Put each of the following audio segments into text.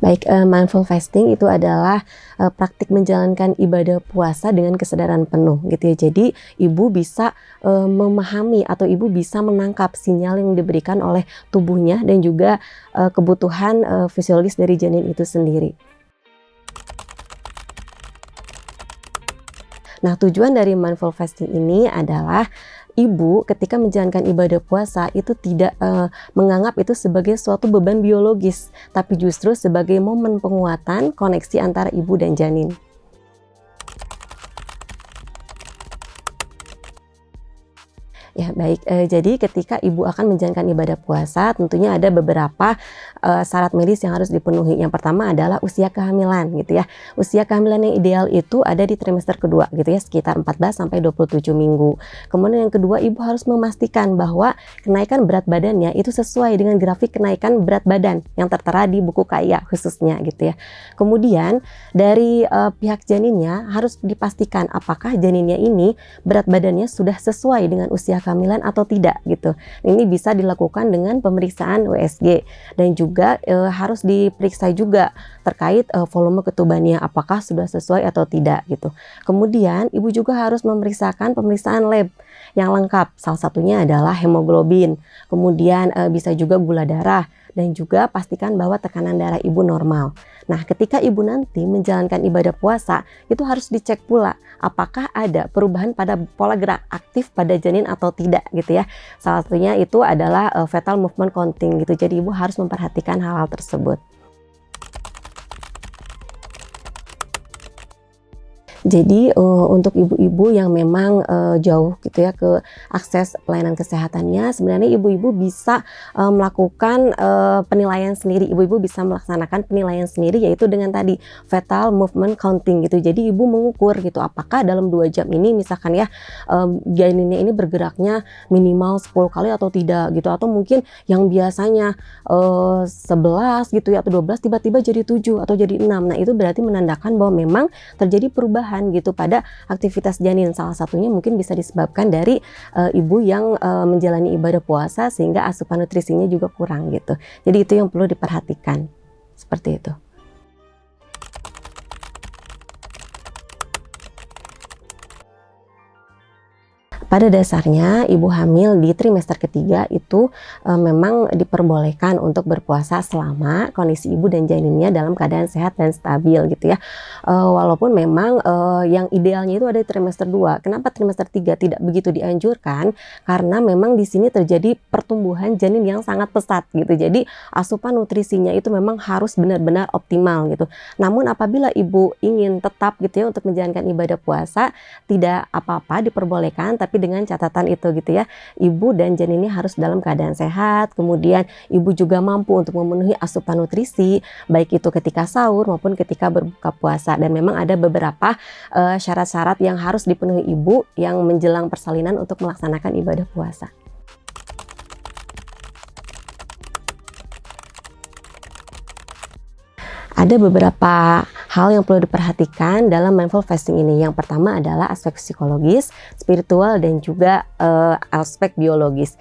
Baik, mindful fasting itu adalah praktik menjalankan ibadah puasa dengan kesadaran penuh gitu ya. Jadi ibu bisa memahami atau ibu bisa menangkap sinyal yang diberikan oleh tubuhnya dan juga kebutuhan fisiologis dari janin itu sendiri. Nah, tujuan dari mindful fasting ini adalah ibu ketika menjalankan ibadah puasa itu tidak menganggap itu sebagai suatu beban biologis, tapi justru sebagai momen penguatan koneksi antara ibu dan janin. Ya baik, jadi ketika ibu akan menjalankan ibadah puasa tentunya ada beberapa syarat medis yang harus dipenuhi. Yang pertama adalah usia kehamilan gitu ya. Usia kehamilan yang ideal itu ada di trimester kedua gitu ya, sekitar 14 sampai 27 minggu. Kemudian yang kedua, ibu harus memastikan bahwa kenaikan berat badannya itu sesuai dengan grafik kenaikan berat badan yang tertera di buku KIA khususnya gitu ya. Kemudian dari pihak janinnya harus dipastikan apakah janinnya ini berat badannya sudah sesuai dengan usia kehamilan atau tidak gitu. Ini bisa dilakukan dengan pemeriksaan USG dan juga harus diperiksa juga terkait volume ketubannya apakah sudah sesuai atau tidak gitu. Kemudian ibu juga harus memeriksakan pemeriksaan lab yang lengkap. Salah satunya adalah hemoglobin, kemudian bisa juga gula darah, dan juga pastikan bahwa tekanan darah ibu normal. Nah, ketika ibu nanti menjalankan ibadah puasa, itu harus dicek pula apakah ada perubahan pada pola gerak aktif pada janin atau tidak gitu ya. Salah satunya itu adalah fetal movement counting gitu. Jadi ibu harus memperhatikan hal-hal tersebut. Jadi untuk ibu-ibu yang memang jauh gitu ya ke akses pelayanan kesehatannya, sebenarnya ibu-ibu bisa melakukan penilaian sendiri. Ibu-ibu bisa melaksanakan penilaian sendiri yaitu dengan tadi fetal movement counting gitu. Jadi ibu mengukur gitu apakah dalam 2 jam ini misalkan ya janinnya ini bergeraknya minimal 10 kali atau tidak gitu, atau mungkin yang biasanya 11 gitu ya atau 12 tiba-tiba jadi 7 atau jadi 6. Nah, itu berarti menandakan bahwa memang terjadi perubahan gitu pada aktivitas janin. Salah satunya mungkin bisa disebabkan dari ibu yang menjalani ibadah puasa sehingga asupan nutrisinya juga kurang gitu. Jadi itu yang perlu diperhatikan. Seperti itu. Pada dasarnya ibu hamil di trimester ketiga itu memang diperbolehkan untuk berpuasa selama kondisi ibu dan janinnya dalam keadaan sehat dan stabil gitu ya. Walaupun memang yang idealnya itu ada di trimester 2. Kenapa trimester 3 tidak begitu dianjurkan? Karena memang di sini terjadi pertumbuhan janin yang sangat pesat gitu. Jadi asupan nutrisinya itu memang harus benar-benar optimal gitu. Namun apabila ibu ingin tetap gitu ya untuk menjalankan ibadah puasa, tidak apa-apa, diperbolehkan, tapi dengan catatan itu gitu ya, ibu dan janinnya harus dalam keadaan sehat, kemudian ibu juga mampu untuk memenuhi asupan nutrisi baik itu ketika sahur maupun ketika berbuka puasa. Dan memang ada beberapa syarat-syarat yang harus dipenuhi ibu yang menjelang persalinan untuk melaksanakan ibadah puasa. Ada beberapa hal yang perlu diperhatikan dalam mindful fasting ini. Yang pertama adalah aspek psikologis, spiritual, dan juga aspek biologis.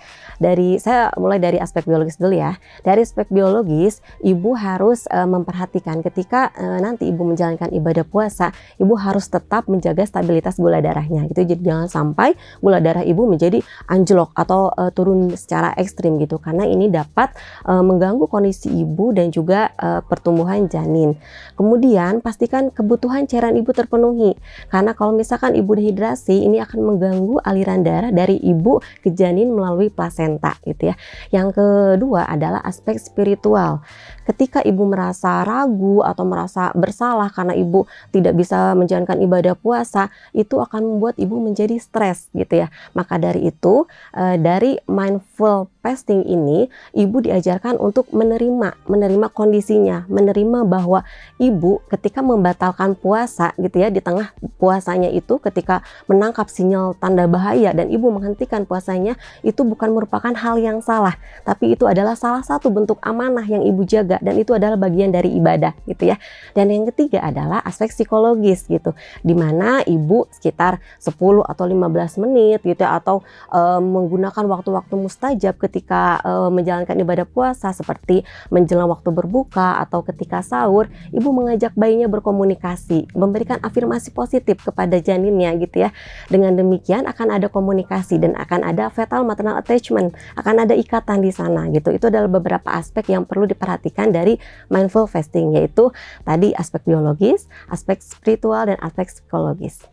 Saya mulai dari aspek biologis dulu ya. Dari aspek biologis, ibu harus memperhatikan ketika nanti ibu menjalankan ibadah puasa, ibu harus tetap menjaga stabilitas gula darahnya gitu. Jadi jangan sampai gula darah ibu menjadi anjlok atau turun secara ekstrim gitu, karena ini dapat mengganggu kondisi ibu dan juga pertumbuhan janin. Kemudian pastikan kebutuhan cairan ibu terpenuhi, karena kalau misalkan ibu dehidrasi ini akan mengganggu aliran darah dari ibu ke janin melalui plasenta gitu ya. Yang kedua adalah aspek spiritual. Ketika ibu merasa ragu atau merasa bersalah karena ibu tidak bisa menjalankan ibadah puasa, itu akan membuat ibu menjadi stres gitu ya. Maka dari itu dari mindful fasting ini ibu diajarkan untuk menerima kondisinya, menerima bahwa ibu ketika membatalkan puasa gitu ya, di tengah puasanya itu ketika menangkap sinyal tanda bahaya dan ibu menghentikan puasanya, itu bukan merupakan hal yang salah, tapi itu adalah salah satu bentuk amanah yang ibu jaga dan itu adalah bagian dari ibadah gitu ya. Dan yang ketiga adalah aspek psikologis gitu, dimana ibu sekitar 10 atau 15 menit gitu ya, atau menggunakan waktu-waktu mustajab ketika ketika menjalankan ibadah puasa seperti menjelang waktu berbuka atau ketika sahur, ibu mengajak bayinya berkomunikasi, memberikan afirmasi positif kepada janinnya gitu ya. Dengan demikian akan ada komunikasi dan akan ada fetal maternal attachment, akan ada ikatan di sana gitu. Itu adalah beberapa aspek yang perlu diperhatikan dari mindful fasting, yaitu tadi aspek biologis, aspek spiritual dan aspek psikologis.